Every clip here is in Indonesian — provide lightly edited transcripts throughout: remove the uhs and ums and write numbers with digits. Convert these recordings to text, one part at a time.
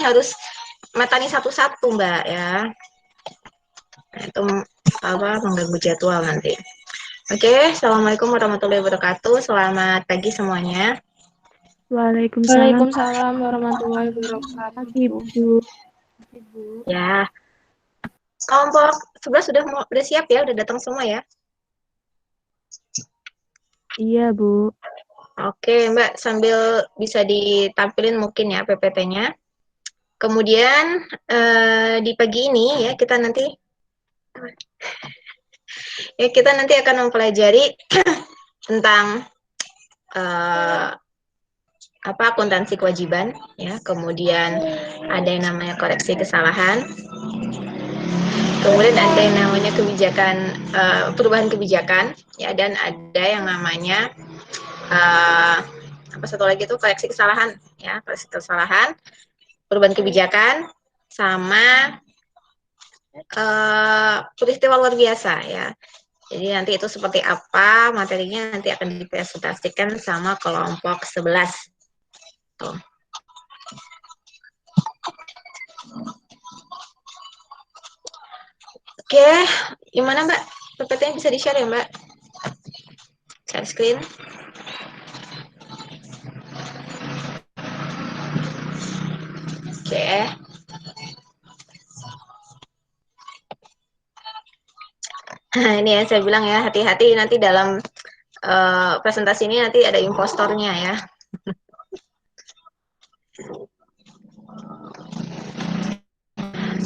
harus matani satu-satu Mbak ya. Nah, itu mengganggu jadwal nanti. Oke, Assalamualaikum warahmatullahi wabarakatuh. Selamat pagi semuanya. Waalaikumsalam warahmatullahi wabarakatuh. Pagi, Bu. Ya, kelompok 11 sudah siap ya, udah datang semua ya. Iya, Bu. Oke, Mbak, sambil bisa ditampilin mungkin ya PPT-nya. Kemudian di pagi ini ya kita nanti akan mempelajari tentang akuntansi kewajiban ya. Kemudian ada yang namanya koreksi kesalahan. Kemudian ada yang namanya perubahan kebijakan ya, dan ada yang namanya satu lagi itu koreksi kesalahan ya, perubahan kebijakan sama peristiwa luar biasa ya. Jadi nanti itu seperti apa materinya nanti akan dipresentasikan sama kelompok 11. Tuh. Oke, gimana Mbak? PPT-nya bisa di-share ya Mbak? Share screen. Oke. Nah, ini ya saya bilang ya, hati-hati nanti dalam presentasi ini nanti ada impostornya ya.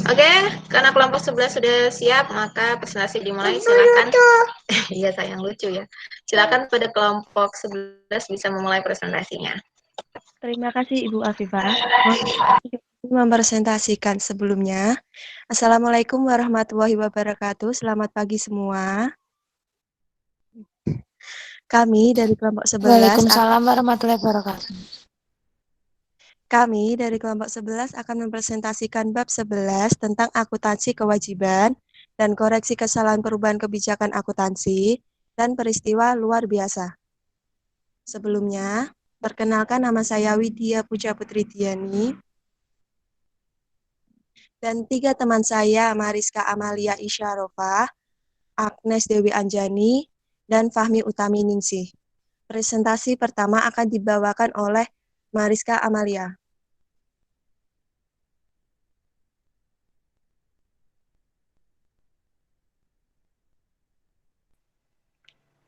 Oke, karena kelompok 11 sudah siap, maka presentasi dimulai. Silakan. Iya, sayang lucu ya. Silakan pada kelompok 11 bisa memulai presentasinya. Terima kasih, Ibu Afifah. Mempresentasikan sebelumnya. Assalamualaikum warahmatullahi wabarakatuh. Selamat pagi semua. Kami dari kelompok 11 Waalaikumsalam warahmatullahi wabarakatuh. Kami dari kelompok 11 akan mempresentasikan bab 11 tentang akuntansi kewajiban dan koreksi kesalahan perubahan kebijakan akuntansi dan peristiwa luar biasa. Sebelumnya, perkenalkan nama saya Widya Puja Putri Diani dan 3 teman saya, Mariska Amalia Isyarofah, Agnes Dewi Anjani, dan Fahmi Utami Ningsih. Presentasi pertama akan dibawakan oleh Mariska Amalia.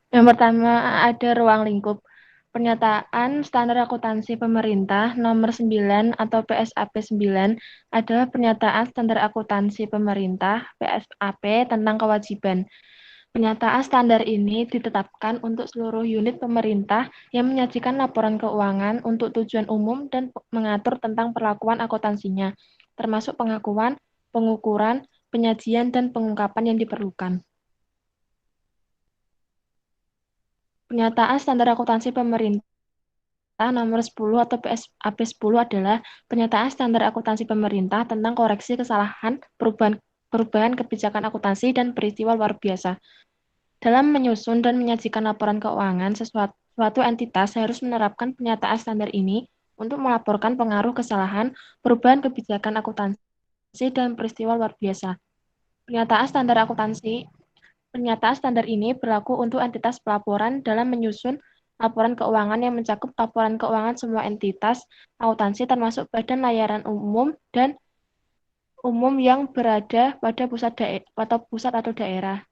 Yang pertama ada ruang lingkup. Pernyataan Standar Akuntansi Pemerintah Nomor 9 atau PSAP 9 adalah pernyataan Standar Akuntansi Pemerintah PSAP tentang kewajiban. Pernyataan standar ini ditetapkan untuk seluruh unit pemerintah yang menyajikan laporan keuangan untuk tujuan umum dan mengatur tentang perlakuan akuntansinya, termasuk pengakuan, pengukuran, penyajian, dan pengungkapan yang diperlukan. Pernyataan Standar Akuntansi Pemerintah Nomor 10 atau PSAP 10 adalah pernyataan Standar Akuntansi Pemerintah tentang koreksi kesalahan, perubahan kebijakan akuntansi, dan peristiwa luar biasa. Dalam menyusun dan menyajikan laporan keuangan, suatu entitas harus menerapkan pernyataan standar ini untuk melaporkan pengaruh kesalahan, perubahan kebijakan akuntansi, dan peristiwa luar biasa. Pernyataan standar ini berlaku untuk entitas pelaporan dalam menyusun laporan keuangan yang mencakup laporan keuangan semua entitas akuntansi termasuk badan layanan umum dan umum yang berada pada pusat atau daerah.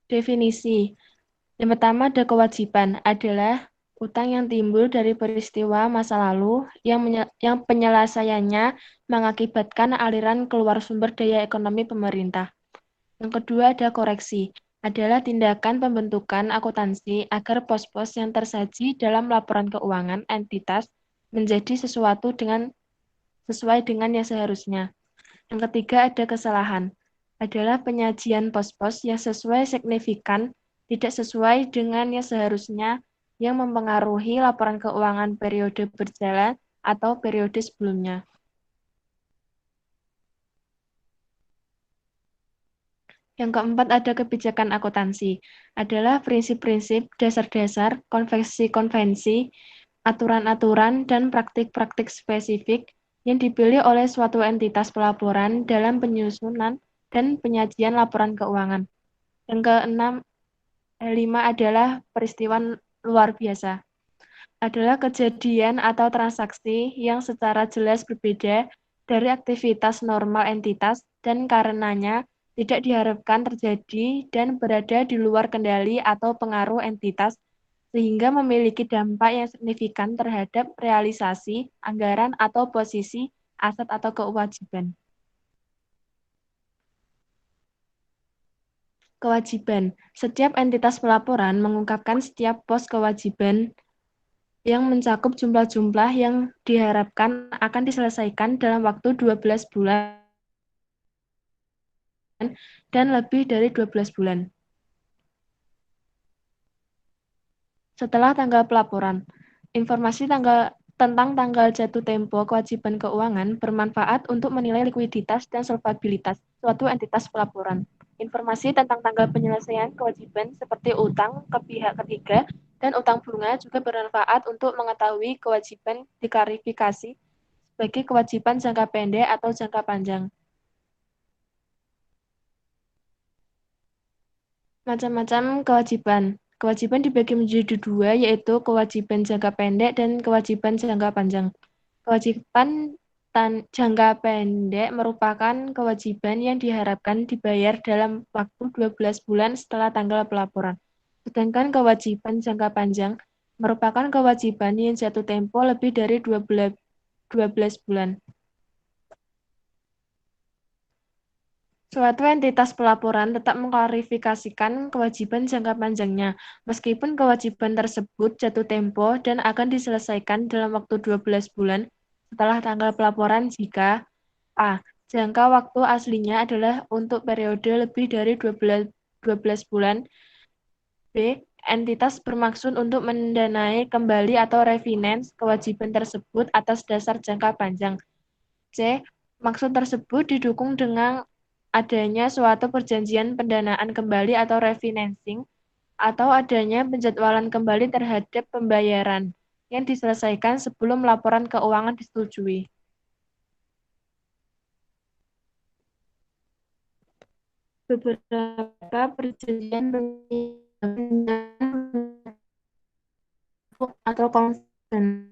Definisi. Yang pertama ada kewajiban adalah utang yang timbul dari peristiwa masa lalu yang penyelesaiannya mengakibatkan aliran keluar sumber daya ekonomi pemerintah. Yang kedua ada koreksi, adalah tindakan pembentukan akuntansi agar pos-pos yang tersaji dalam laporan keuangan entitas menjadi sesuai dengan yang seharusnya. Yang ketiga ada kesalahan, adalah penyajian pos-pos yang sesuai signifikan tidak sesuai dengan yang seharusnya yang mempengaruhi laporan keuangan periode berjalan atau periode sebelumnya. Yang keempat ada kebijakan akuntansi, adalah prinsip-prinsip, dasar-dasar, konvensi-konvensi, aturan-aturan dan praktik-praktik spesifik yang dipilih oleh suatu entitas pelaporan dalam penyusunan dan penyajian laporan keuangan. Yang kelima adalah peristiwa luar biasa. Adalah kejadian atau transaksi yang secara jelas berbeda dari aktivitas normal entitas dan karenanya tidak diharapkan terjadi dan berada di luar kendali atau pengaruh entitas sehingga memiliki dampak yang signifikan terhadap realisasi, anggaran, atau posisi aset atau kewajiban. Kewajiban. Setiap entitas pelaporan mengungkapkan setiap pos kewajiban yang mencakup jumlah-jumlah yang diharapkan akan diselesaikan dalam waktu 12 bulan dan lebih dari 12 bulan. Setelah tanggal pelaporan, informasi tentang tanggal jatuh tempo kewajiban keuangan bermanfaat untuk menilai likuiditas dan solvabilitas suatu entitas pelaporan. Informasi tentang tanggal penyelesaian kewajiban seperti utang ke pihak ketiga dan utang bunga juga bermanfaat untuk mengetahui kewajiban diklarifikasi sebagai kewajiban jangka pendek atau jangka panjang. Macam-macam kewajiban. Kewajiban dibagi menjadi dua, yaitu kewajiban jangka pendek dan kewajiban jangka panjang. Kewajiban jangka pendek merupakan kewajiban yang diharapkan dibayar dalam waktu 12 bulan setelah tanggal pelaporan. Sedangkan kewajiban jangka panjang merupakan kewajiban yang jatuh tempo lebih dari 12 bulan. Suatu entitas pelaporan tetap mengklarifikasikan kewajiban jangka panjangnya, meskipun kewajiban tersebut jatuh tempo dan akan diselesaikan dalam waktu 12 bulan setelah tanggal pelaporan jika a. Jangka waktu aslinya adalah untuk periode lebih dari 12 bulan. B. Entitas bermaksud untuk mendanai kembali atau refinance kewajiban tersebut atas dasar jangka panjang. C. Maksud tersebut didukung dengan adanya suatu perjanjian pendanaan kembali atau refinancing, atau adanya penjadwalan kembali terhadap pembayaran yang diselesaikan sebelum laporan keuangan disetujui. Beberapa perjanjian atau konsen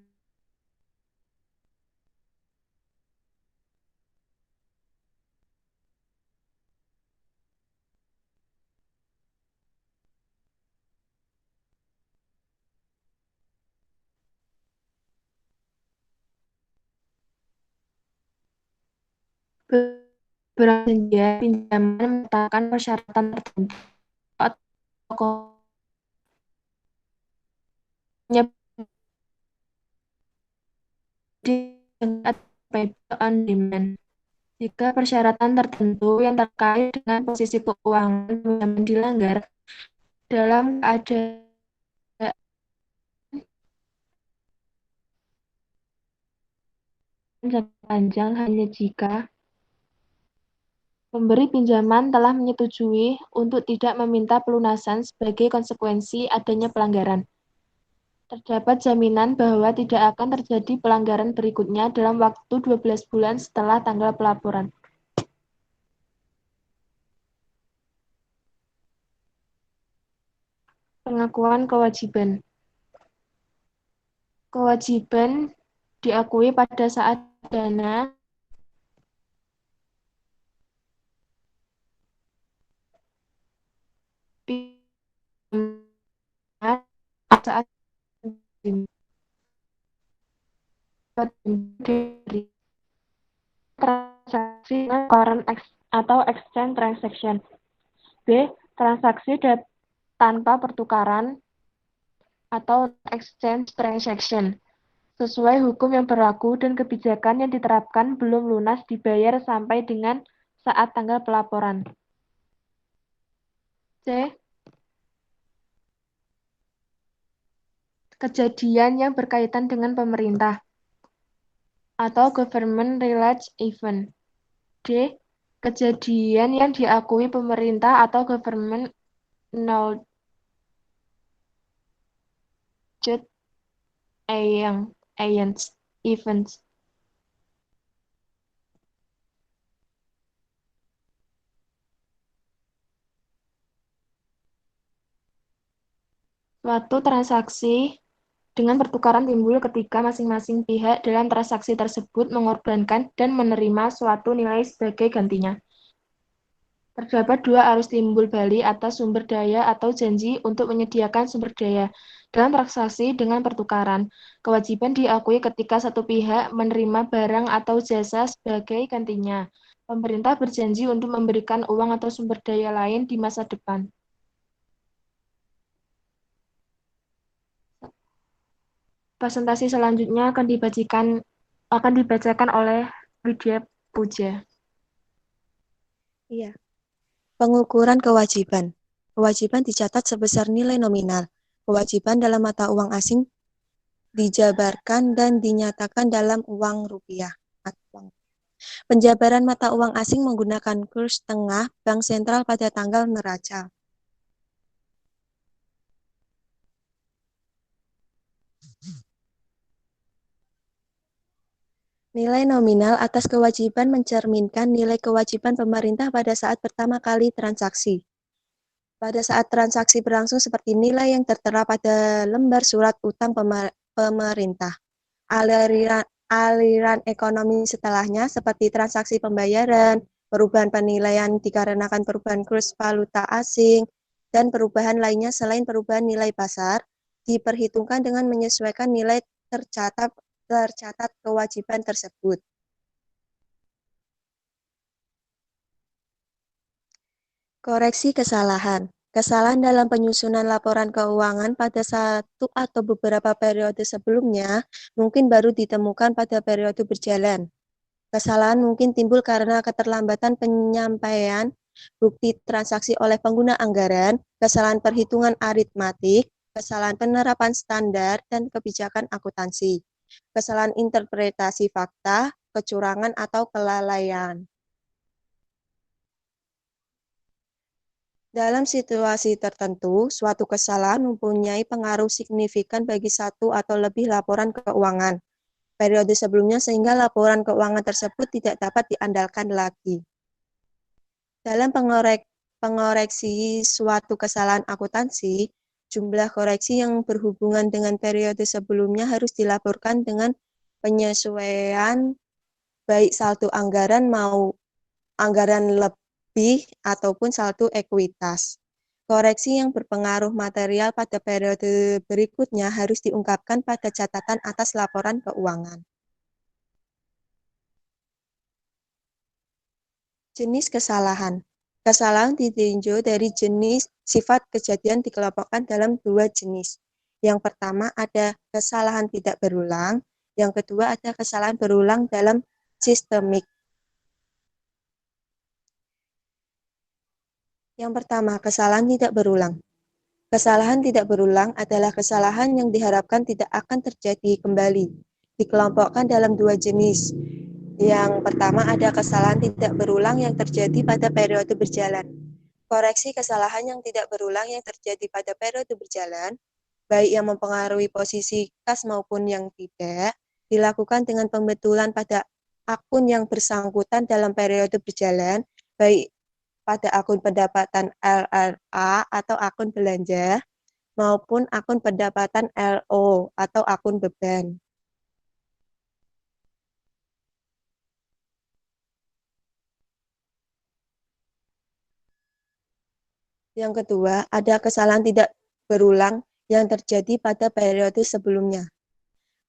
perjanjian pinjaman menetapkan persyaratan tertentu atau on demand. Jika persyaratan tertentu yang terkait dengan posisi keuangan pinjaman dilanggar dalam keadaan jangka panjang hanya jika pemberi pinjaman telah menyetujui untuk tidak meminta pelunasan sebagai konsekuensi adanya pelanggaran. Terdapat jaminan bahwa tidak akan terjadi pelanggaran berikutnya dalam waktu 12 bulan setelah tanggal pelaporan. Pengakuan kewajiban. Kewajiban diakui pada saat dana saat dari transaksi current atau exchange transaction. B. Transaksi tanpa pertukaran atau exchange transaction. Sesuai hukum yang berlaku dan kebijakan yang diterapkan belum lunas dibayar sampai dengan saat tanggal pelaporan. C. Kejadian yang berkaitan dengan pemerintah atau government-related event. D. Kejadian yang diakui pemerintah atau government-acknowledged events. Suatu transaksi dengan pertukaran timbul ketika masing-masing pihak dalam transaksi tersebut mengorbankan dan menerima suatu nilai sebagai gantinya. Terdapat dua arus timbul balik atas sumber daya atau janji untuk menyediakan sumber daya. Dalam transaksi dengan pertukaran, kewajiban diakui ketika satu pihak menerima barang atau jasa sebagai gantinya. Pemerintah berjanji untuk memberikan uang atau sumber daya lain di masa depan. Presentasi selanjutnya akan dibacakan oleh Widya Puja. Iya. Pengukuran kewajiban. Kewajiban dicatat sebesar nilai nominal. Kewajiban dalam mata uang asing dijabarkan dan dinyatakan dalam uang rupiah. Penjabaran mata uang asing menggunakan kurs tengah Bank Sentral pada tanggal neraca. Nilai nominal atas kewajiban mencerminkan nilai kewajiban pemerintah pada saat pertama kali transaksi. Pada saat transaksi berlangsung seperti nilai yang tertera pada lembar surat utang pemerintah. Aliran ekonomi setelahnya seperti transaksi pembayaran, perubahan penilaian dikarenakan perubahan kurs valuta asing, dan perubahan lainnya selain perubahan nilai pasar, diperhitungkan dengan menyesuaikan nilai tercatat kewajiban tersebut. Koreksi kesalahan. Kesalahan dalam penyusunan laporan keuangan pada satu atau beberapa periode sebelumnya mungkin baru ditemukan pada periode berjalan. Kesalahan mungkin timbul karena keterlambatan penyampaian bukti transaksi oleh pengguna anggaran, kesalahan perhitungan aritmatik, kesalahan penerapan standar dan kebijakan akuntansi, kesalahan interpretasi fakta, kecurangan atau kelalaian. Dalam situasi tertentu, suatu kesalahan mempunyai pengaruh signifikan bagi satu atau lebih laporan keuangan periode sebelumnya sehingga laporan keuangan tersebut tidak dapat diandalkan lagi. Dalam pengoreksi suatu kesalahan akuntansi, jumlah koreksi yang berhubungan dengan periode sebelumnya harus dilaporkan dengan penyesuaian baik saldo anggaran mau anggaran lebih ataupun saldo ekuitas. Koreksi yang berpengaruh material pada periode berikutnya harus diungkapkan pada catatan atas laporan keuangan. Jenis kesalahan. Kesalahan ditinjau dari jenis sifat kejadian dikelompokkan dalam dua jenis. Yang pertama ada kesalahan tidak berulang, yang kedua ada kesalahan berulang dalam sistemik. Yang pertama, kesalahan tidak berulang. Kesalahan tidak berulang adalah kesalahan yang diharapkan tidak akan terjadi kembali. Dikelompokkan dalam dua jenis. Yang pertama ada kesalahan tidak berulang yang terjadi pada periode berjalan. Koreksi kesalahan yang tidak berulang yang terjadi pada periode berjalan, baik yang mempengaruhi posisi kas maupun yang tidak, dilakukan dengan pembetulan pada akun yang bersangkutan dalam periode berjalan, baik pada akun pendapatan LRA atau akun belanja, maupun akun pendapatan LO atau akun beban. Yang kedua, ada kesalahan tidak berulang yang terjadi pada periode sebelumnya.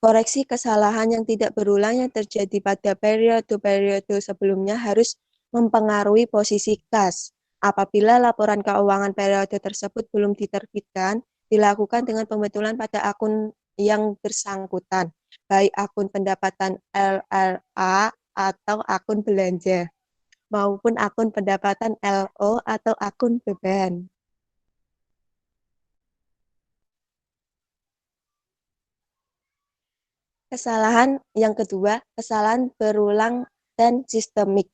Koreksi kesalahan yang tidak berulang yang terjadi pada periode sebelumnya harus mempengaruhi posisi kas. Apabila laporan keuangan periode tersebut belum diterbitkan, dilakukan dengan pembetulan pada akun yang bersangkutan, baik akun pendapatan LRA atau akun belanja, maupun akun pendapatan LO atau akun beban. Kesalahan yang kedua, kesalahan berulang dan sistemik.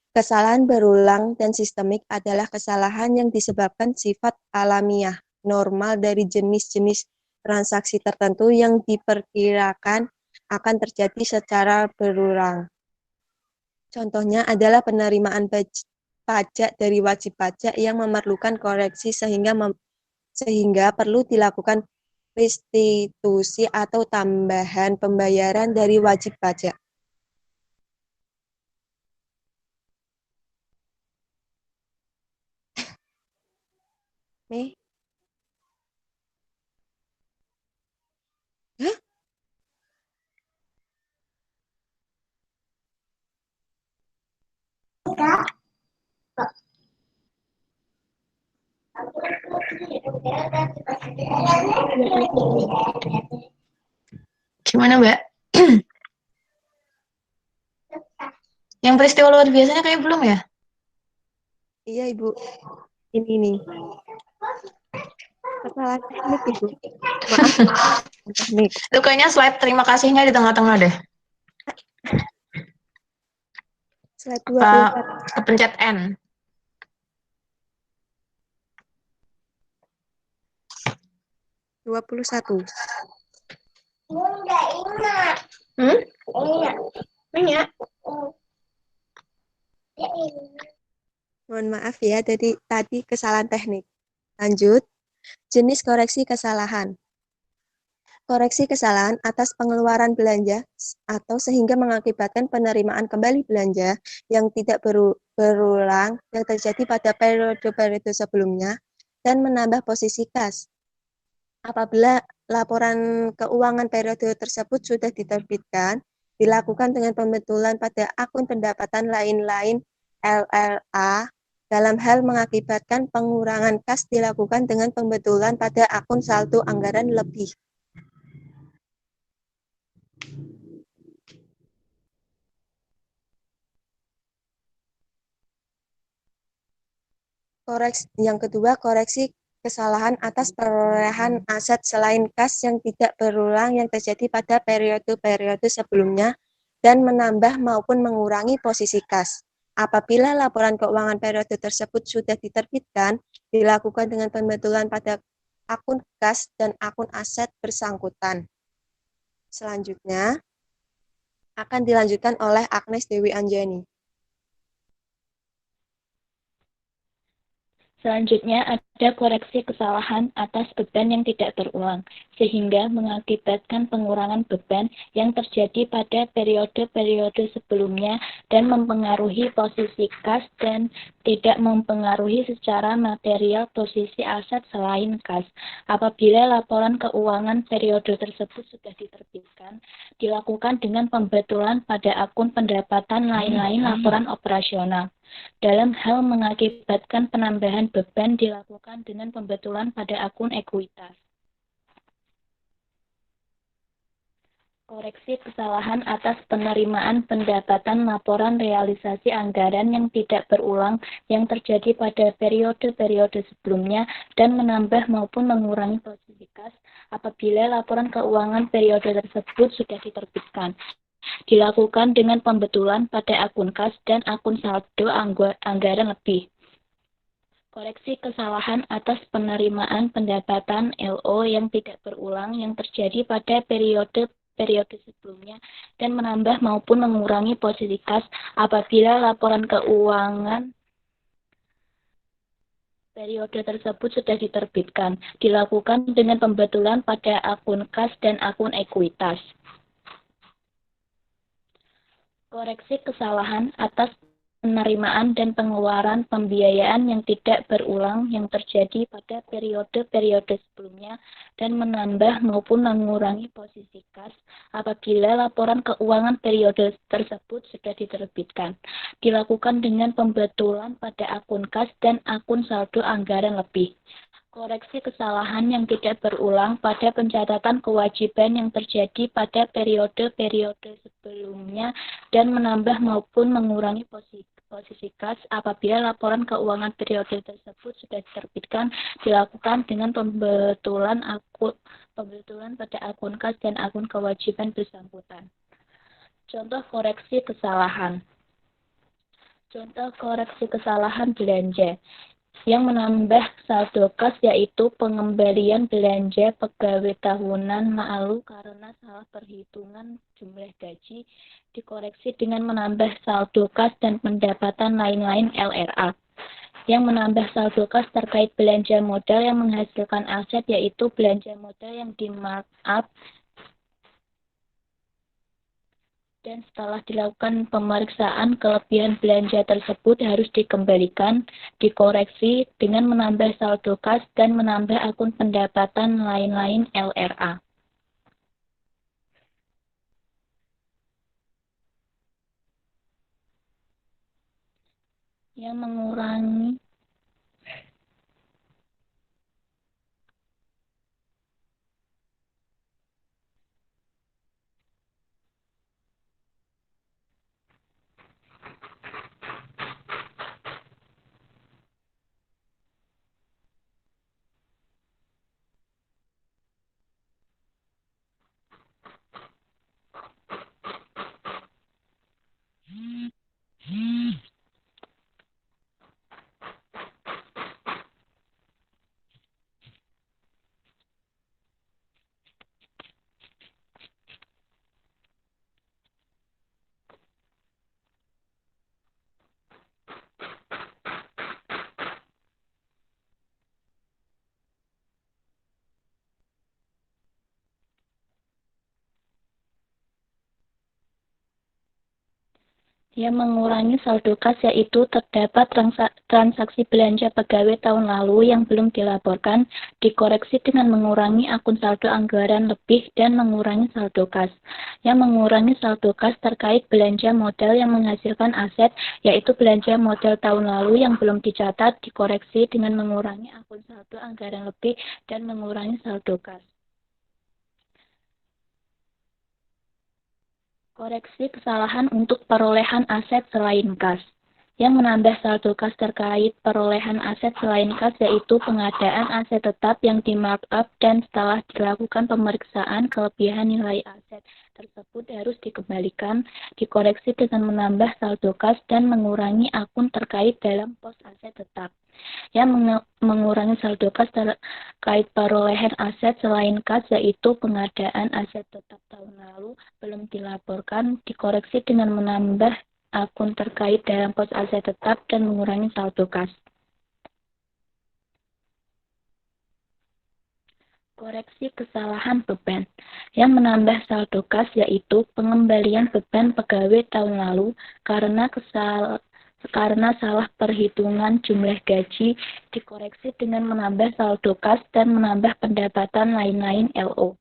Kesalahan berulang dan sistemik adalah kesalahan yang disebabkan sifat alamiah, normal dari jenis-jenis transaksi tertentu yang diperkirakan akan terjadi secara berulang. Contohnya adalah penerimaan pajak dari wajib pajak yang memerlukan koreksi sehingga perlu dilakukan restitusi atau tambahan pembayaran dari wajib pajak. Nih. Hah? Gimana, Mbak? Yang peristiwa luar biasanya kayak belum ya? Iya, Ibu. Ini nih. Kesalahan teknik, Ibu. Maaf, teknik. Itu kayaknya slide terima kasihnya di tengah-tengah deh. Slide Apa 24. kepencet N? Mohon maaf ya, tadi kesalahan teknik. Lanjut, jenis koreksi kesalahan. Koreksi kesalahan atas pengeluaran belanja atau sehingga mengakibatkan penerimaan kembali belanja yang tidak berulang yang terjadi pada periode sebelumnya dan menambah posisi kas. Apabila laporan keuangan periode tersebut sudah diterbitkan, dilakukan dengan pembetulan pada akun pendapatan lain-lain LLA dalam hal mengakibatkan pengurangan kas dilakukan dengan pembetulan pada akun saldo anggaran lebih. Yang kedua, koreksi kesalahan atas perolehan aset selain kas yang tidak berulang yang terjadi pada periode-periode sebelumnya dan menambah maupun mengurangi posisi kas. Apabila laporan keuangan periode tersebut sudah diterbitkan, dilakukan dengan pembetulan pada akun kas dan akun aset bersangkutan. Selanjutnya, akan dilanjutkan oleh Agnes Dewi Anjani. Selanjutnya ada koreksi kesalahan atas beban yang tidak terulang, sehingga mengakibatkan pengurangan beban yang terjadi pada periode-periode sebelumnya dan mempengaruhi posisi kas dan tidak mempengaruhi secara material posisi aset selain kas. Apabila laporan keuangan periode tersebut sudah diterbitkan, dilakukan dengan pembetulan pada akun pendapatan lain-lain laporan operasional. Dalam hal mengakibatkan penambahan beban dilakukan dengan pembetulan pada akun ekuitas. Koreksi kesalahan atas penerimaan pendapatan laporan realisasi anggaran yang tidak berulang yang terjadi pada periode-periode sebelumnya dan menambah maupun mengurangi posisi kas apabila laporan keuangan periode tersebut sudah diterbitkan. Dilakukan dengan pembetulan pada akun kas dan akun saldo anggaran lebih. Koreksi kesalahan atas penerimaan pendapatan LO yang tidak berulang yang terjadi pada periode sebelumnya dan menambah maupun mengurangi posisi kas apabila laporan keuangan periode tersebut sudah diterbitkan. Dilakukan dengan pembetulan pada akun kas dan akun ekuitas. Koreksi kesalahan atas penerimaan dan pengeluaran pembiayaan yang tidak berulang yang terjadi pada periode-periode sebelumnya dan menambah maupun mengurangi posisi kas apabila laporan keuangan periode tersebut sudah diterbitkan. Dilakukan dengan pembetulan pada akun kas dan akun saldo anggaran lebih. Koreksi kesalahan yang tidak berulang pada pencatatan kewajiban yang terjadi pada periode-periode sebelumnya dan menambah maupun mengurangi posisi kas apabila laporan keuangan periode tersebut sudah diterbitkan dilakukan dengan pembetulan pada akun kas dan akun kewajiban bersangkutan. Contoh koreksi kesalahan. Contoh koreksi kesalahan belanja. Yang menambah saldo kas yaitu pengembalian belanja pegawai tahunan lalu karena salah perhitungan jumlah gaji dikoreksi dengan menambah saldo kas dan pendapatan lain-lain LRA. Yang menambah saldo kas terkait belanja modal yang menghasilkan aset yaitu belanja modal yang di markup dan setelah dilakukan pemeriksaan kelebihan belanja tersebut harus dikembalikan, dikoreksi dengan menambah saldo kas dan menambah akun pendapatan lain-lain LRA. Yang mengurangi yang mengurangi saldo kas yaitu terdapat transaksi belanja pegawai tahun lalu yang belum dilaporkan, dikoreksi dengan mengurangi akun saldo anggaran lebih dan mengurangi saldo kas. Yang mengurangi saldo kas terkait belanja modal yang menghasilkan aset yaitu belanja modal tahun lalu yang belum dicatat, dikoreksi dengan mengurangi akun saldo anggaran lebih dan mengurangi saldo kas. Koreksi kesalahan untuk perolehan aset selain kas. Yang menambah saldo kas terkait perolehan aset selain kas yaitu pengadaan aset tetap yang di markup dan setelah dilakukan pemeriksaan kelebihan nilai aset tersebut harus dikembalikan, dikoreksi dengan menambah saldo kas dan mengurangi akun terkait dalam pos aset tetap. Yang mengurangi saldo kas terkait perolehan aset selain kas yaitu pengadaan aset tetap tahun lalu belum dilaporkan, dikoreksi dengan menambah akun terkait dalam pos aset tetap dan mengurangi saldo kas. Koreksi kesalahan beban. Yang menambah saldo kas yaitu pengembalian beban pegawai tahun lalu karena salah perhitungan jumlah gaji, dikoreksi dengan menambah saldo kas dan menambah pendapatan lain-lain LO.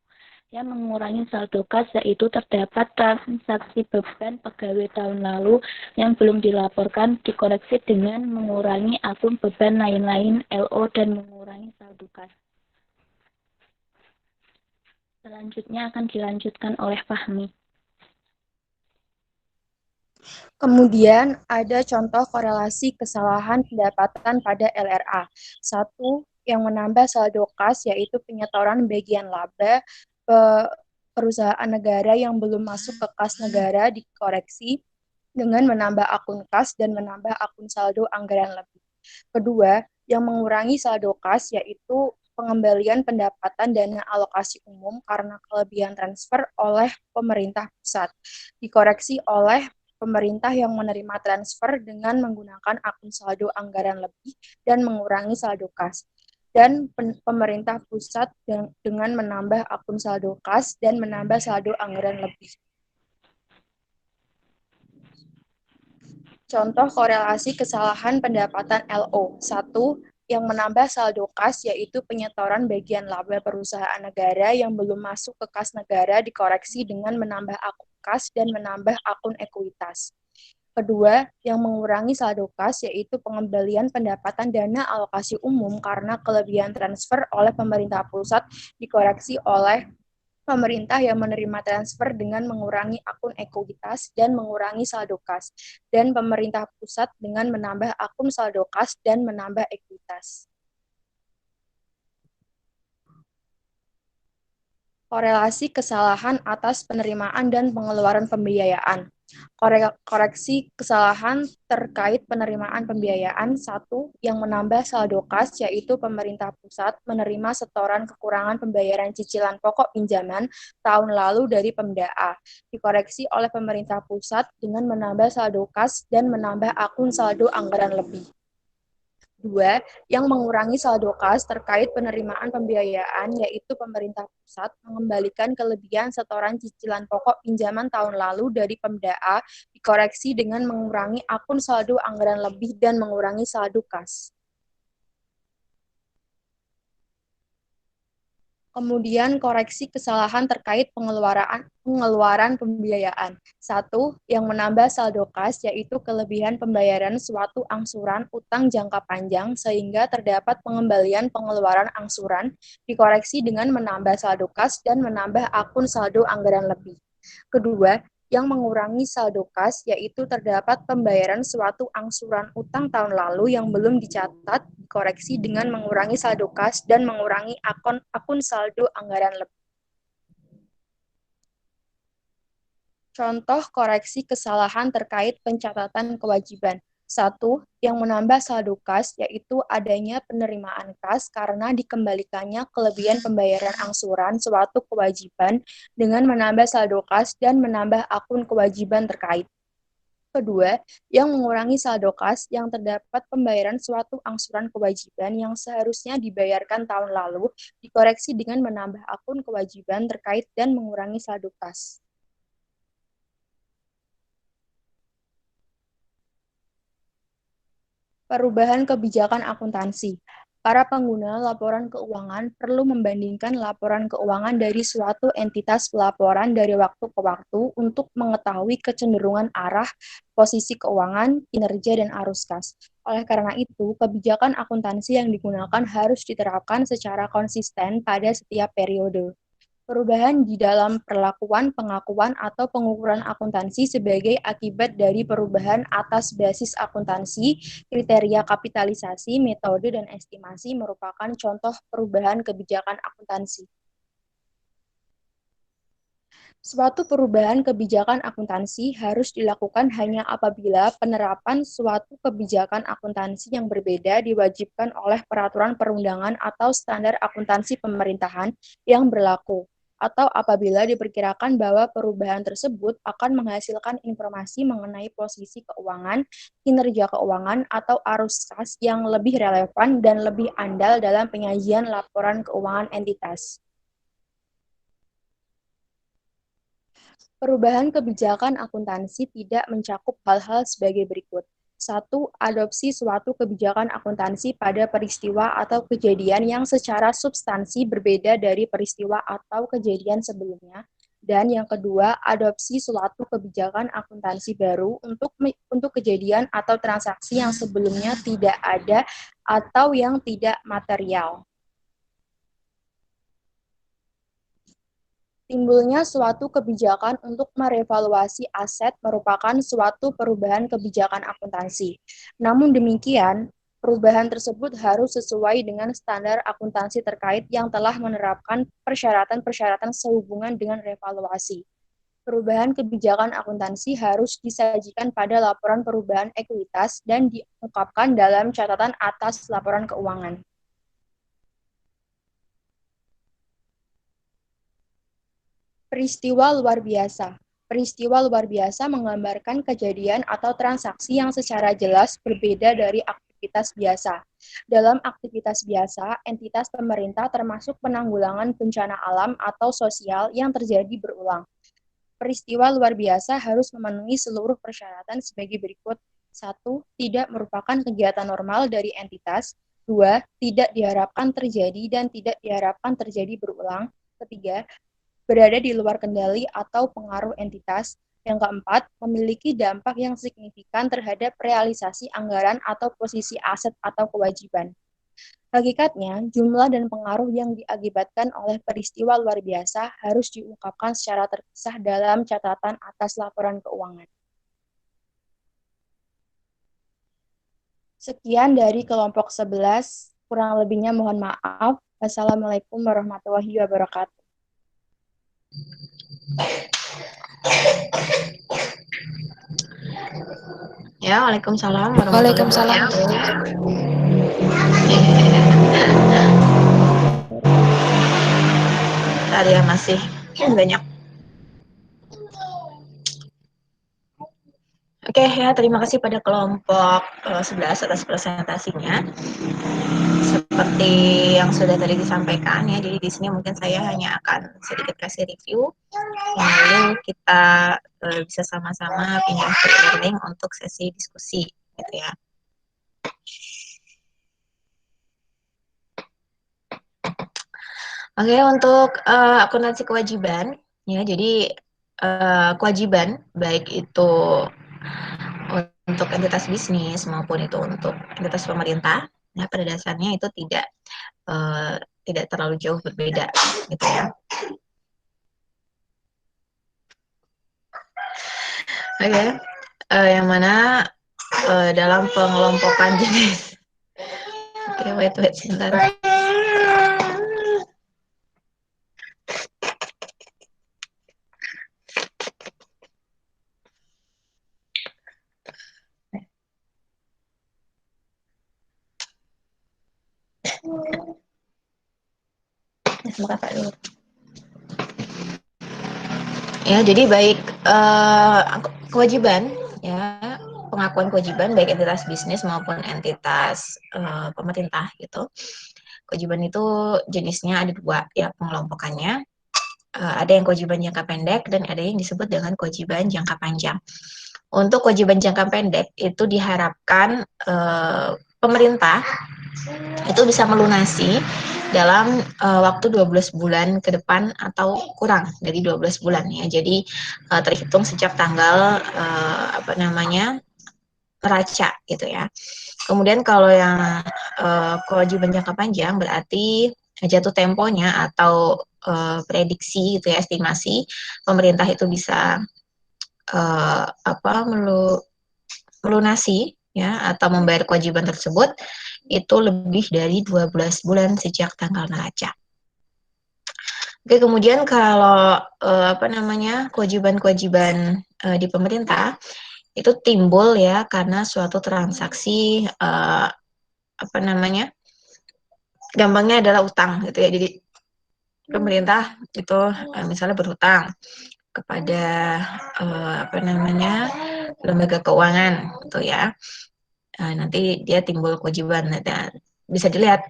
Yang mengurangi saldo kas yaitu terdapat transaksi beban pegawai tahun lalu yang belum dilaporkan, dikoreksi dengan mengurangi akun beban lain-lain LO dan mengurangi saldo kas. Selanjutnya akan dilanjutkan oleh Fahmi. Kemudian ada contoh korelasi kesalahan pendapatan pada LRA. 1. Yang menambah saldo kas yaitu penyetoran bagian laba perusahaan negara yang belum masuk ke kas negara dikoreksi dengan menambah akun kas dan menambah akun saldo anggaran lebih. Kedua, yang mengurangi saldo kas yaitu pengembalian pendapatan dana alokasi umum karena kelebihan transfer oleh pemerintah pusat. Dikoreksi oleh pemerintah yang menerima transfer dengan menggunakan akun saldo anggaran lebih dan mengurangi saldo kas. Dan pemerintah pusat dengan menambah akun saldo kas dan menambah saldo anggaran lebih. Contoh korelasi kesalahan pendapatan LO. 1. Yang menambah saldo kas yaitu penyetoran bagian laba perusahaan negara yang belum masuk ke kas negara dikoreksi dengan menambah akun kas dan menambah akun ekuitas. Kedua, yang mengurangi saldo kas yaitu pengembalian pendapatan dana alokasi umum karena kelebihan transfer oleh pemerintah pusat dikoreksi oleh pemerintah yang menerima transfer dengan mengurangi akun ekuitas dan mengurangi saldo kas, dan pemerintah pusat dengan menambah akun saldo kas dan menambah ekuitas. Korelasi kesalahan atas penerimaan dan pengeluaran pembiayaan. Koreksi kesalahan terkait penerimaan pembiayaan. Satu, yang menambah saldo kas, yaitu pemerintah pusat menerima setoran kekurangan pembayaran cicilan pokok pinjaman tahun lalu dari Pemda A. Dikoreksi oleh pemerintah pusat dengan menambah saldo kas dan menambah akun saldo anggaran lebih. Dua, yang mengurangi saldo kas terkait penerimaan pembiayaan, yaitu pemerintah pusat mengembalikan kelebihan setoran cicilan pokok pinjaman tahun lalu dari Pemda A, dikoreksi dengan mengurangi akun saldo anggaran lebih dan mengurangi saldo kas. Kemudian koreksi kesalahan terkait pengeluaran pembiayaan. Satu, yang menambah saldo kas, yaitu kelebihan pembayaran suatu angsuran utang jangka panjang sehingga terdapat pengembalian pengeluaran angsuran, dikoreksi dengan menambah saldo kas dan menambah akun saldo anggaran lebih. Kedua, yang mengurangi saldo kas, yaitu terdapat pembayaran suatu angsuran utang tahun lalu yang belum dicatat, dikoreksi dengan mengurangi saldo kas dan mengurangi akun saldo anggaran lebih. Contoh koreksi kesalahan terkait pencatatan kewajiban. Satu, yang menambah saldo kas, yaitu adanya penerimaan kas karena dikembalikannya kelebihan pembayaran angsuran suatu kewajiban dengan menambah saldo kas dan menambah akun kewajiban terkait. Kedua, yang mengurangi saldo kas yang terdapat pembayaran suatu angsuran kewajiban yang seharusnya dibayarkan tahun lalu, dikoreksi dengan menambah akun kewajiban terkait dan mengurangi saldo kas. Perubahan kebijakan akuntansi. Para pengguna laporan keuangan perlu membandingkan laporan keuangan dari suatu entitas pelaporan dari waktu ke waktu untuk mengetahui kecenderungan arah, posisi keuangan, kinerja, dan arus kas. Oleh karena itu, kebijakan akuntansi yang digunakan harus diterapkan secara konsisten pada setiap periode. Perubahan di dalam perlakuan, pengakuan, atau pengukuran akuntansi sebagai akibat dari perubahan atas basis akuntansi, kriteria kapitalisasi, metode, dan estimasi merupakan contoh perubahan kebijakan akuntansi. Suatu perubahan kebijakan akuntansi harus dilakukan hanya apabila penerapan suatu kebijakan akuntansi yang berbeda diwajibkan oleh peraturan perundangan atau standar akuntansi pemerintahan yang berlaku, atau apabila diperkirakan bahwa perubahan tersebut akan menghasilkan informasi mengenai posisi keuangan, kinerja keuangan, atau arus kas yang lebih relevan dan lebih andal dalam penyajian laporan keuangan entitas. Perubahan kebijakan akuntansi tidak mencakup hal-hal sebagai berikut. 1. Adopsi suatu kebijakan akuntansi pada peristiwa atau kejadian yang secara substansi berbeda dari peristiwa atau kejadian sebelumnya. Dan yang kedua, adopsi suatu kebijakan akuntansi baru untuk kejadian atau transaksi yang sebelumnya tidak ada atau yang tidak material. Timbulnya suatu kebijakan untuk merevaluasi aset merupakan suatu perubahan kebijakan akuntansi. Namun demikian, perubahan tersebut harus sesuai dengan standar akuntansi terkait yang telah menerapkan persyaratan-persyaratan sehubungan dengan revaluasi. Perubahan kebijakan akuntansi harus disajikan pada laporan perubahan ekuitas dan diungkapkan dalam catatan atas laporan keuangan. Peristiwa luar biasa. Peristiwa luar biasa menggambarkan kejadian atau transaksi yang secara jelas berbeda dari aktivitas biasa. Dalam aktivitas biasa, entitas pemerintah termasuk penanggulangan bencana alam atau sosial yang terjadi berulang. Peristiwa luar biasa harus memenuhi seluruh persyaratan sebagai berikut. 1. Tidak merupakan kegiatan normal dari entitas. 2. Tidak diharapkan terjadi dan tidak diharapkan terjadi berulang. Ketiga, berada di luar kendali atau pengaruh entitas. Yang keempat, memiliki dampak yang signifikan terhadap realisasi anggaran atau posisi aset atau kewajiban. Hakikatnya, jumlah dan pengaruh yang diakibatkan oleh peristiwa luar biasa harus diungkapkan secara terpisah dalam catatan atas laporan keuangan. Sekian dari kelompok 11, kurang lebihnya mohon maaf. Wassalamualaikum warahmatullahi wabarakatuh. Ya, waalaikumsalam warahmatullahi Waalaikumsalam. wabarakatuh. Tadi ya masih banyak. Oke ya, terima kasih pada kelompok 11 atas presentasinya. Seperti yang sudah tadi disampaikan ya, jadi di sini mungkin saya hanya akan sedikit kasih review, lalu kita bisa sama-sama pindah ke e-learning untuk sesi diskusi, gitu ya. Oke, untuk akuntansi kewajiban, ya jadi kewajiban baik itu untuk entitas bisnis maupun itu untuk entitas pemerintah, ya pada dasarnya itu tidak terlalu jauh berbeda, gitu ya. Oke, yang mana dalam pengelompokan jenis. Oke, wait sebentar. Ya, jadi baik kewajiban, ya pengakuan kewajiban baik entitas bisnis maupun entitas pemerintah gitu. Kewajiban itu jenisnya ada dua ya pengelompokannya. Ada yang kewajiban jangka pendek dan ada yang disebut dengan kewajiban jangka panjang. Untuk kewajiban jangka pendek itu diharapkan pemerintah itu bisa melunasi dalam waktu 12 bulan ke depan atau kurang dari 12 bulan ya. Jadi terhitung sejak tanggal neraca gitu ya. Kemudian kalau yang kewajiban jangka panjang berarti jatuh temponya atau prediksi gitu ya, estimasi pemerintah itu bisa melunasi ya atau membayar kewajiban tersebut itu lebih dari 12 bulan sejak tanggal neraca. Oke, kemudian kalau kewajiban-kewajiban di pemerintah itu timbul ya karena suatu transaksi gampangnya adalah utang gitu ya. Jadi pemerintah itu misalnya berhutang kepada lembaga keuangan gitu ya. Nanti dia timbul kewajiban dan bisa dilihat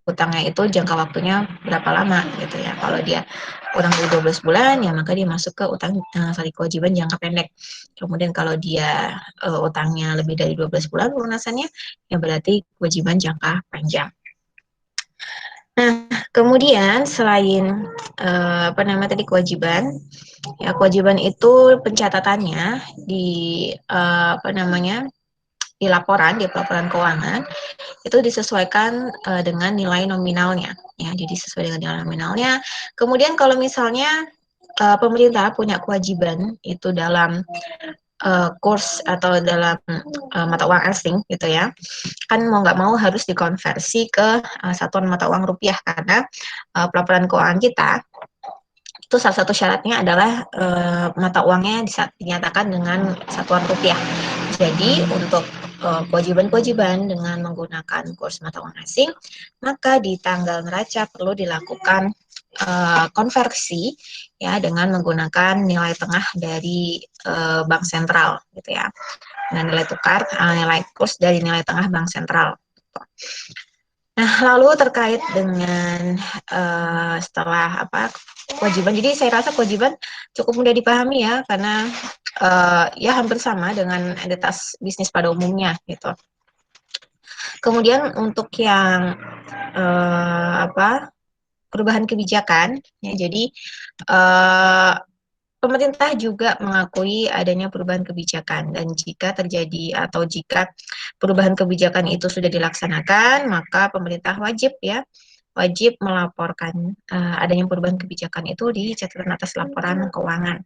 utangnya itu jangka waktunya berapa lama gitu ya. Kalau dia kurang dari 12 bulan ya maka dia masuk ke kewajiban jangka pendek. Kemudian kalau dia utangnya lebih dari 12 bulan pelunasannya ya berarti kewajiban jangka panjang. Nah, kemudian selain kewajiban, ya kewajiban itu pencatatannya di di laporan keuangan itu disesuaikan dengan nilai nominalnya, ya. Jadi sesuai dengan nilai nominalnya. Kemudian kalau misalnya pemerintah punya kewajiban itu dalam kurs atau dalam mata uang asing gitu ya, kan mau nggak mau harus dikonversi ke satuan mata uang rupiah karena pelaporan keuangan kita itu salah satu syaratnya adalah mata uangnya dinyatakan dengan satuan rupiah. Jadi untuk kewajiban-kewajiban dengan menggunakan kurs mata uang asing, maka di tanggal neraca perlu dilakukan konversi ya dengan menggunakan nilai tengah dari bank sentral gitu ya. Dengan nilai tukar nilai kurs dari nilai tengah bank sentral. Nah, lalu terkait dengan setelah kewajiban, jadi saya rasa kewajiban cukup mudah dipahami ya, karena ya hampir sama dengan entitas bisnis pada umumnya gitu. Kemudian untuk yang perubahan kebijakan, ya jadi pemerintah juga mengakui adanya perubahan kebijakan dan jika terjadi atau jika perubahan kebijakan itu sudah dilaksanakan, maka pemerintah wajib melaporkan adanya perubahan kebijakan itu di catatan atas laporan keuangan.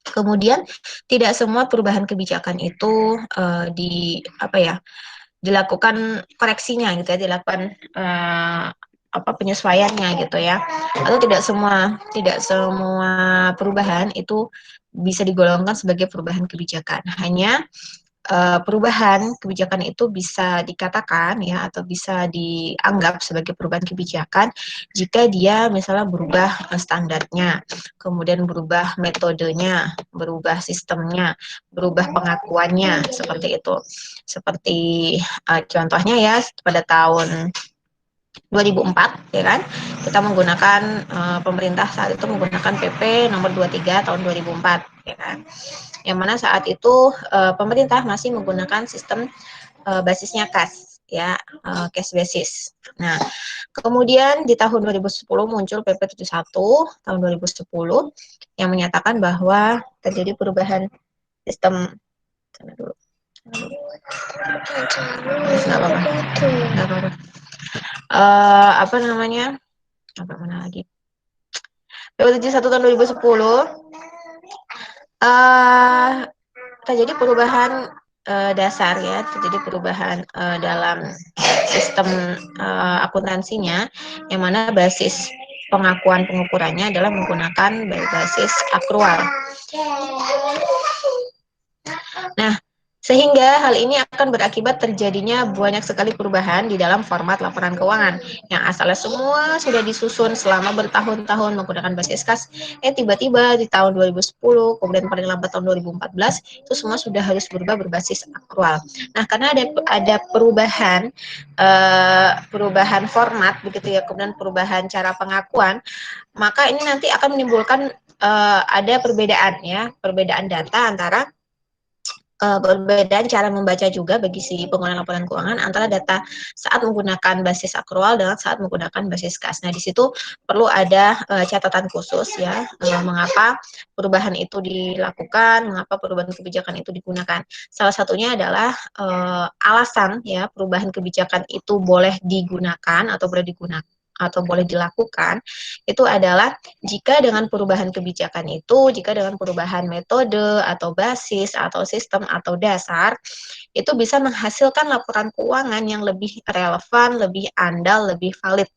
Kemudian tidak semua perubahan kebijakan itu dilakukan koreksinya gitu ya, dilakukan penyesuaiannya gitu ya. Atau tidak semua perubahan itu bisa digolongkan sebagai perubahan kebijakan. Hanya perubahan kebijakan itu bisa dikatakan ya atau bisa dianggap sebagai perubahan kebijakan jika dia misalnya berubah standarnya, kemudian berubah metodenya, berubah sistemnya, berubah pengakuannya seperti itu. Seperti contohnya ya pada tahun 2004 ya kan kita menggunakan pemerintah saat itu menggunakan PP nomor 23 tahun 2004 ya kan, yang mana saat itu pemerintah masih menggunakan sistem basisnya kas ya, cash basis. Nah, kemudian di tahun 2010 muncul PP 71 tahun 2010 yang menyatakan bahwa terjadi perubahan sistem. Sana dulu. Nggak apa-apa. Apa namanya? Apa mana lagi? PP 71 tahun 2010 terjadi perubahan dasar ya, terjadi perubahan dalam sistem akuntansinya, yang mana basis pengakuan pengukurannya adalah menggunakan basis akrual. Nah, sehingga hal ini akan berakibat terjadinya banyak sekali perubahan di dalam format laporan keuangan yang asalnya semua sudah disusun selama bertahun-tahun menggunakan basis kas, tiba-tiba di tahun 2010, kemudian paling lambat tahun 2014, itu semua sudah harus berubah berbasis akrual. Nah, karena ada perubahan format begitu ya, kemudian perubahan cara pengakuan, maka ini nanti akan menimbulkan ada perbedaan data antara perbedaan cara membaca juga bagi si pengguna laporan keuangan antara data saat menggunakan basis akrual dengan saat menggunakan basis kas. Nah, di situ perlu ada catatan khusus ya, mengapa perubahan itu dilakukan, mengapa perubahan kebijakan itu digunakan. Salah satunya adalah alasan ya perubahan kebijakan itu boleh digunakan atau boleh dilakukan itu adalah jika dengan perubahan kebijakan itu, jika dengan perubahan metode atau basis atau sistem atau dasar, itu bisa menghasilkan laporan keuangan yang lebih relevan, lebih andal, lebih valid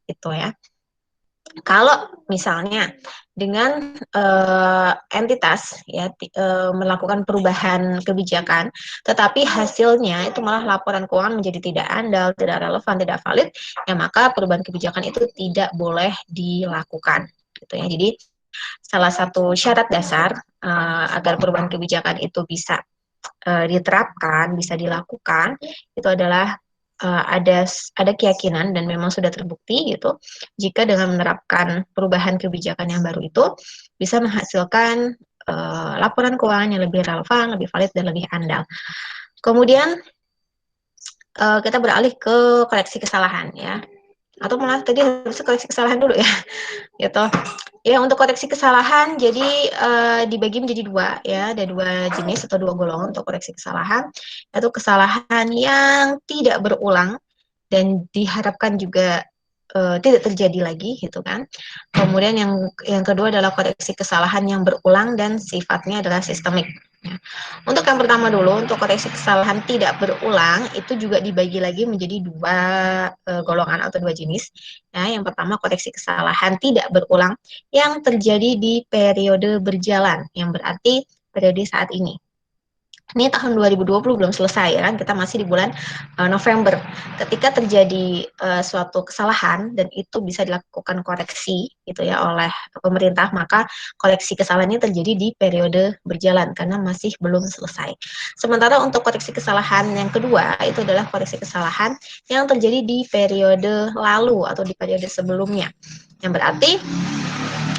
gitu ya. Kalau misalnya dengan entitas ya melakukan perubahan kebijakan, tetapi hasilnya itu malah laporan keuangan menjadi tidak andal, tidak relevan, tidak valid, ya maka perubahan kebijakan itu tidak boleh dilakukan, gitu ya. Jadi salah satu syarat dasar agar perubahan kebijakan itu bisa diterapkan, bisa dilakukan, itu adalah ada keyakinan dan memang sudah terbukti gitu, jika dengan menerapkan perubahan kebijakan yang baru itu bisa menghasilkan laporan keuangan yang lebih relevan, lebih valid, dan lebih andal. Kemudian kita beralih ke koreksi kesalahan ya, atau malah tadi harus koreksi kesalahan dulu ya, gitu. Ya, untuk koreksi kesalahan, jadi dibagi menjadi dua, ya. Ada dua jenis atau dua golongan untuk koreksi kesalahan, yaitu kesalahan yang tidak berulang dan diharapkan juga tidak terjadi lagi, gitu kan. Kemudian yang kedua adalah koreksi kesalahan yang berulang dan sifatnya adalah sistemik. Ya. Untuk yang pertama dulu, untuk koreksi kesalahan tidak berulang, itu juga dibagi lagi menjadi dua golongan atau dua jenis. Ya, yang pertama koreksi kesalahan tidak berulang yang terjadi di periode berjalan, yang berarti periode saat ini. Ini tahun 2020 belum selesai ya kan, kita masih di bulan November. Ketika terjadi suatu kesalahan dan itu bisa dilakukan koreksi gitu ya oleh pemerintah, maka koreksi kesalahannya terjadi di periode berjalan karena masih belum selesai. Sementara untuk koreksi kesalahan yang kedua itu adalah koreksi kesalahan yang terjadi di periode lalu atau di periode sebelumnya. Yang berarti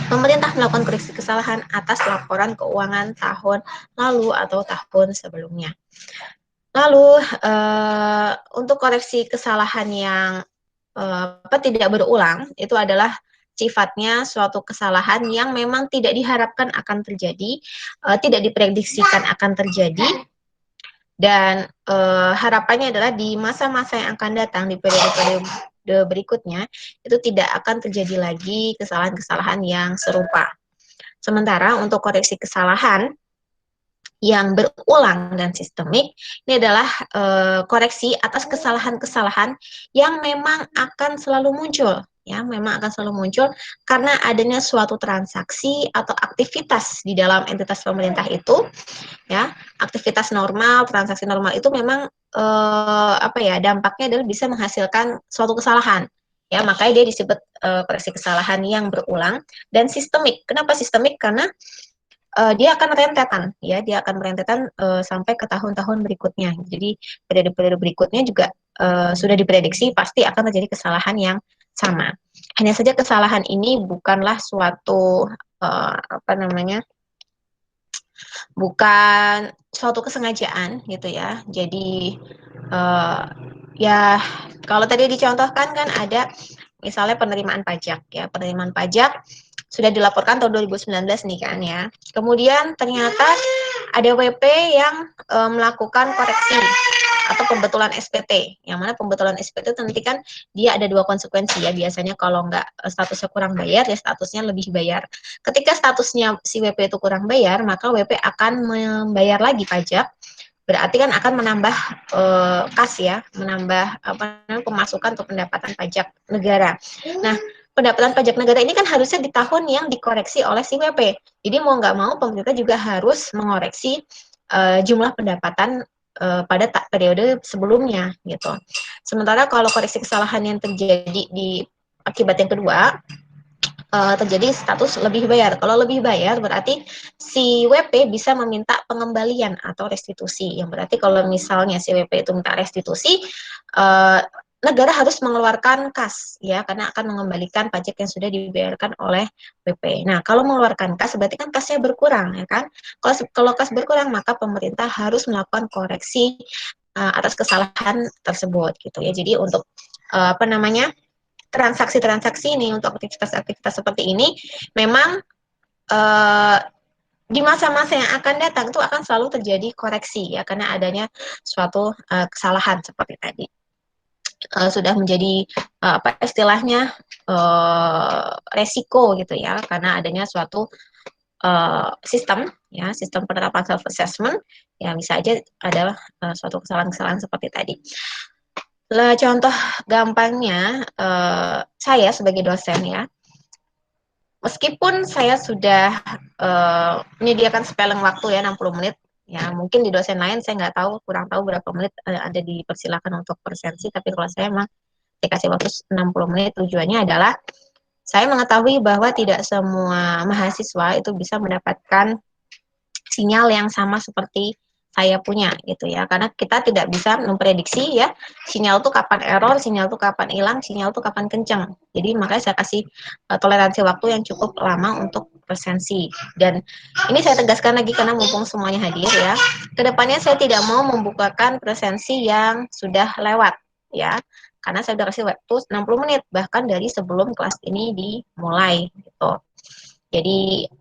pemerintah melakukan koreksi kesalahan atas laporan keuangan tahun lalu atau tahun sebelumnya. Lalu untuk koreksi kesalahan yang tidak berulang, itu adalah sifatnya suatu kesalahan yang memang tidak diharapkan akan terjadi, tidak diprediksikan akan terjadi, dan harapannya adalah di masa-masa yang akan datang, di periode-periode berikutnya, itu tidak akan terjadi lagi kesalahan-kesalahan yang serupa. Sementara untuk koreksi kesalahan yang berulang dan sistemik, ini adalah koreksi atas kesalahan-kesalahan yang memang akan selalu muncul, ya, memang akan selalu muncul karena adanya suatu transaksi atau aktivitas di dalam entitas pemerintah itu, ya, aktivitas normal, transaksi normal itu memang dampaknya adalah bisa menghasilkan suatu kesalahan. Ya, makanya dia disebut koreksi kesalahan yang berulang dan sistemik. Kenapa sistemik? Karena dia akan rentetan, ya, dia akan rentetan sampai ke tahun-tahun berikutnya. Jadi periode-periode berikutnya juga sudah diprediksi pasti akan terjadi kesalahan yang sama. Hanya saja kesalahan ini bukanlah suatu bukan suatu kesengajaan gitu ya. Jadi ya kalau tadi dicontohkan kan ada misalnya penerimaan pajak ya, penerimaan pajak sudah dilaporkan tahun 2019 nih kan ya. Kemudian ternyata ada WP yang melakukan koreksi atau pembetulan SPT. Yang mana pembetulan SPT itu nanti kan dia ada dua konsekuensi ya. Biasanya kalau nggak statusnya kurang bayar, ya statusnya lebih bayar. Ketika statusnya si WP itu kurang bayar, maka WP akan membayar lagi pajak. Berarti kan akan menambah kas ya, menambah pemasukan atau pendapatan pajak negara. Nah, pendapatan pajak negara ini kan harusnya di tahun yang dikoreksi oleh si WP. Jadi mau nggak mau pemerintah juga harus mengoreksi jumlah pendapatan pada periode sebelumnya gitu. Sementara kalau koreksi kesalahan yang terjadi di akibat yang kedua, terjadi status lebih bayar. Kalau lebih bayar berarti si WP bisa meminta pengembalian atau restitusi. Yang berarti kalau misalnya si WP itu minta restitusi, negara harus mengeluarkan kas ya, karena akan mengembalikan pajak yang sudah dibayarkan oleh WP. Nah, kalau mengeluarkan kas berarti kan kasnya berkurang ya kan. Kalau kas berkurang maka pemerintah harus melakukan koreksi atas kesalahan tersebut gitu ya. Jadi untuk transaksi-transaksi ini, untuk aktivitas-aktivitas seperti ini memang di masa-masa yang akan datang itu akan selalu terjadi koreksi ya, karena adanya suatu kesalahan seperti tadi. Sudah menjadi apa istilahnya resiko gitu ya, karena adanya suatu sistem ya, sistem penerapan self assessment ya, bisa aja ada suatu kesalahan-kesalahan seperti tadi. Contoh gampangnya, saya sebagai dosen ya, meskipun saya sudah menyediakan spelling waktu ya 60 menit, ya mungkin di dosen lain saya nggak tahu, kurang tahu berapa menit ada dipersilakan untuk presensi, tapi kalau saya memang dikasih waktu 60 menit, tujuannya adalah saya mengetahui bahwa tidak semua mahasiswa itu bisa mendapatkan sinyal yang sama seperti saya punya gitu ya, karena kita tidak bisa memprediksi ya sinyal tuh kapan error, sinyal tuh kapan hilang, sinyal tuh kapan kencang. Jadi makanya saya kasih toleransi waktu yang cukup lama untuk presensi. Dan ini saya tegaskan lagi karena mumpung semuanya hadir ya, kedepannya saya tidak mau membukakan presensi yang sudah lewat ya, karena saya sudah kasih waktu 60 menit bahkan dari sebelum kelas ini dimulai gitu. Jadi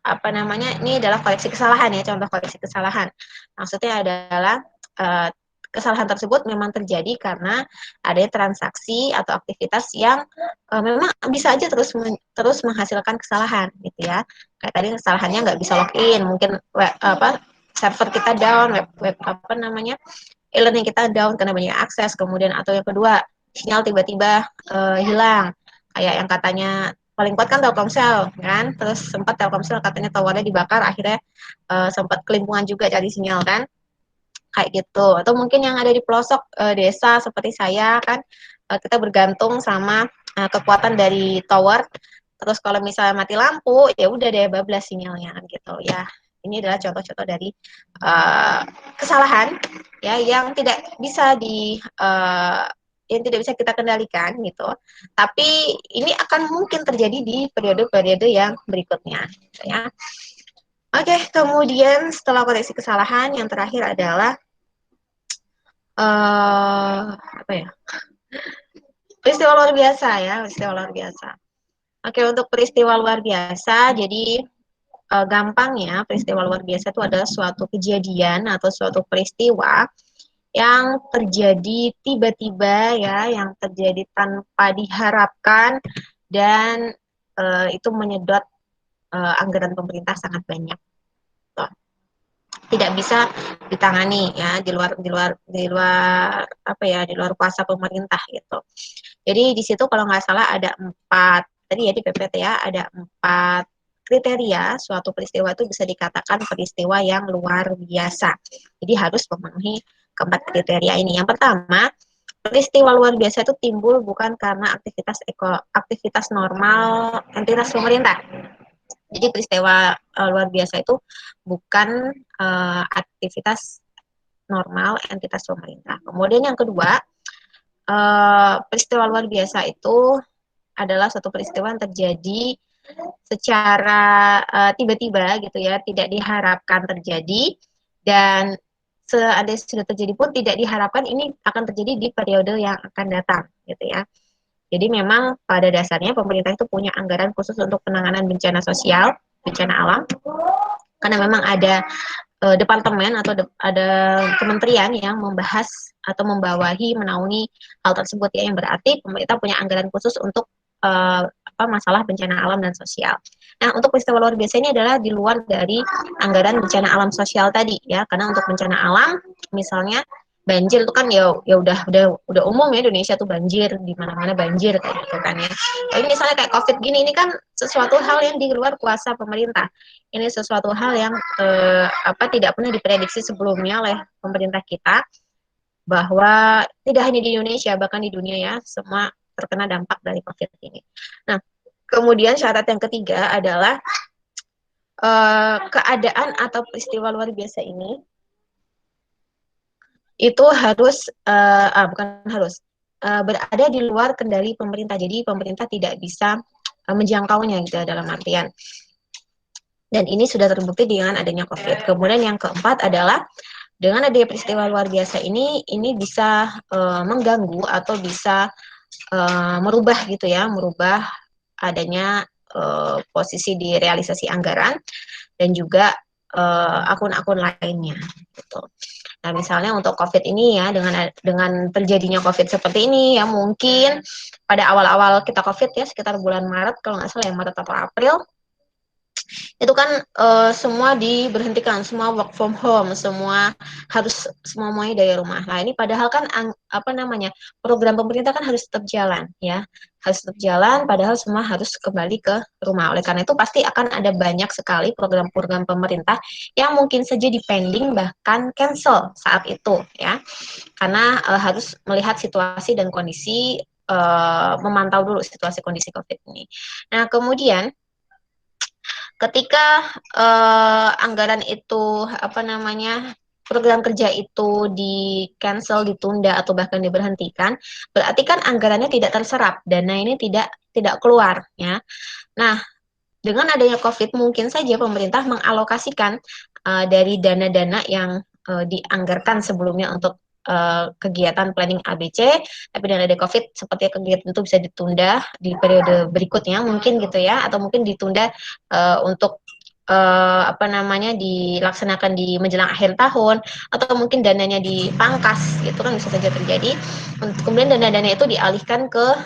ini adalah koreksi kesalahan ya, contoh koreksi kesalahan. Maksudnya adalah kesalahan tersebut memang terjadi karena adanya transaksi atau aktivitas yang memang bisa aja terus menghasilkan kesalahan gitu ya. Kayak tadi kesalahannya nggak bisa login, mungkin server kita down, web e-learning kita down karena banyak akses, kemudian atau yang kedua sinyal tiba-tiba hilang, kayak yang katanya paling kuat kan Telkomsel kan, terus sempat Telkomsel katanya towernya dibakar, akhirnya sempat kelimpungan juga cari sinyal kan, kayak gitu. Atau mungkin yang ada di pelosok desa seperti saya kan, kita bergantung sama kekuatan dari tower, terus kalau misalnya mati lampu ya udah deh bablas sinyalnya gitu ya. Ini adalah contoh-contoh dari kesalahan ya yang tidak bisa yang tidak bisa kita kendalikan gitu. Tapi ini akan mungkin terjadi di periode-periode yang berikutnya gitu ya. Oke, kemudian setelah koreksi kesalahan yang terakhir adalah peristiwa luar biasa ya, peristiwa luar biasa. Oke, untuk peristiwa luar biasa, jadi gampangnya peristiwa luar biasa itu adalah suatu kejadian atau suatu peristiwa yang terjadi tiba-tiba ya, yang terjadi tanpa diharapkan dan itu menyedot anggaran pemerintah sangat banyak. Tuh. Tidak bisa ditangani ya di luar kuasa pemerintah gitu. Jadi di situ kalau nggak salah ada 4 tadi ya di PPT ya, ada 4 kriteria suatu peristiwa itu bisa dikatakan peristiwa yang luar biasa. Jadi harus memenuhi keempat kriteria ini. Yang pertama, peristiwa luar biasa itu timbul bukan karena aktivitas normal entitas pemerintah. Jadi peristiwa luar biasa itu bukan aktivitas normal entitas pemerintah. Kemudian yang kedua, peristiwa luar biasa itu adalah suatu peristiwa yang terjadi secara tiba-tiba gitu ya, tidak diharapkan terjadi, dan seandainya sudah terjadi pun tidak diharapkan ini akan terjadi di periode yang akan datang gitu ya. Jadi memang pada dasarnya pemerintah itu punya anggaran khusus untuk penanganan bencana sosial, bencana alam, karena memang ada departemen atau ada kementerian yang membahas atau membawahi menaungi hal tersebut ya, yang berarti pemerintah punya anggaran khusus untuk masalah bencana alam dan sosial. Nah, untuk peristiwa luar biasa ini adalah di luar dari anggaran bencana alam sosial tadi ya, karena untuk bencana alam misalnya banjir itu kan ya udah umum ya, Indonesia tuh banjir, di mana-mana banjir kayak gitu kan ya. Tapi misalnya kayak COVID gini, ini kan sesuatu hal yang di luar kuasa pemerintah. Ini sesuatu hal yang tidak pernah diprediksi sebelumnya oleh pemerintah kita, bahwa tidak hanya di Indonesia, bahkan di dunia ya, semua terkena dampak dari COVID ini. Nah, kemudian syarat yang ketiga adalah keadaan atau peristiwa luar biasa ini itu harus berada di luar kendali pemerintah. Jadi pemerintah tidak bisa menjangkaunya gitu dalam artian. Dan ini sudah terbukti dengan adanya COVID. Kemudian yang keempat adalah dengan adanya peristiwa luar biasa ini bisa mengganggu atau bisa merubah gitu ya, merubah adanya posisi di realisasi anggaran dan juga akun-akun lainnya gitu. Nah, misalnya untuk COVID ini ya, dengan terjadinya COVID seperti ini ya, mungkin pada awal-awal kita COVID ya, sekitar bulan Maret kalau nggak salah ya, Maret atau April, itu kan semua diberhentikan, semua work from home, semua semuanya dari rumah. Nah, ini padahal kan program pemerintah kan harus tetap jalan ya, harus tetap jalan, padahal semua harus kembali ke rumah. Oleh karena itu pasti akan ada banyak sekali program-program pemerintah yang mungkin saja dipending, bahkan cancel saat itu ya, karena harus melihat situasi dan kondisi, memantau dulu situasi kondisi COVID ini. Nah, kemudian ketika anggaran itu program kerja itu di cancel, ditunda atau bahkan diberhentikan, berarti kan anggarannya tidak terserap, dana ini tidak keluar ya. Nah, dengan adanya COVID mungkin saja pemerintah mengalokasikan dari dana-dana yang dianggarkan sebelumnya untuk kegiatan planning ABC, tapi dengan ada COVID seperti kegiatan itu bisa ditunda di periode berikutnya mungkin gitu ya, atau mungkin ditunda untuk dilaksanakan di menjelang akhir tahun, atau mungkin dananya dipangkas, itu kan bisa saja terjadi. Kemudian dana-dana itu dialihkan ke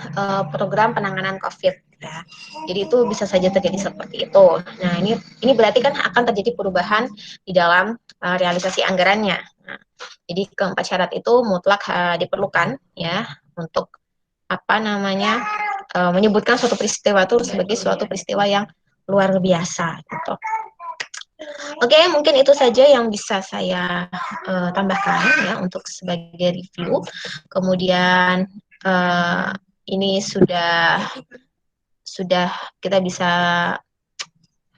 program penanganan COVID. Ya. Jadi itu bisa saja terjadi seperti itu. Nah, ini berarti kan akan terjadi perubahan di dalam realisasi anggarannya. Nah, jadi keempat syarat itu mutlak diperlukan ya untuk menyebutkan suatu peristiwa itu sebagai suatu peristiwa yang luar biasa gitu. Oke, mungkin itu saja yang bisa saya tambahkan ya untuk sebagai review. Kemudian ini sudah kita bisa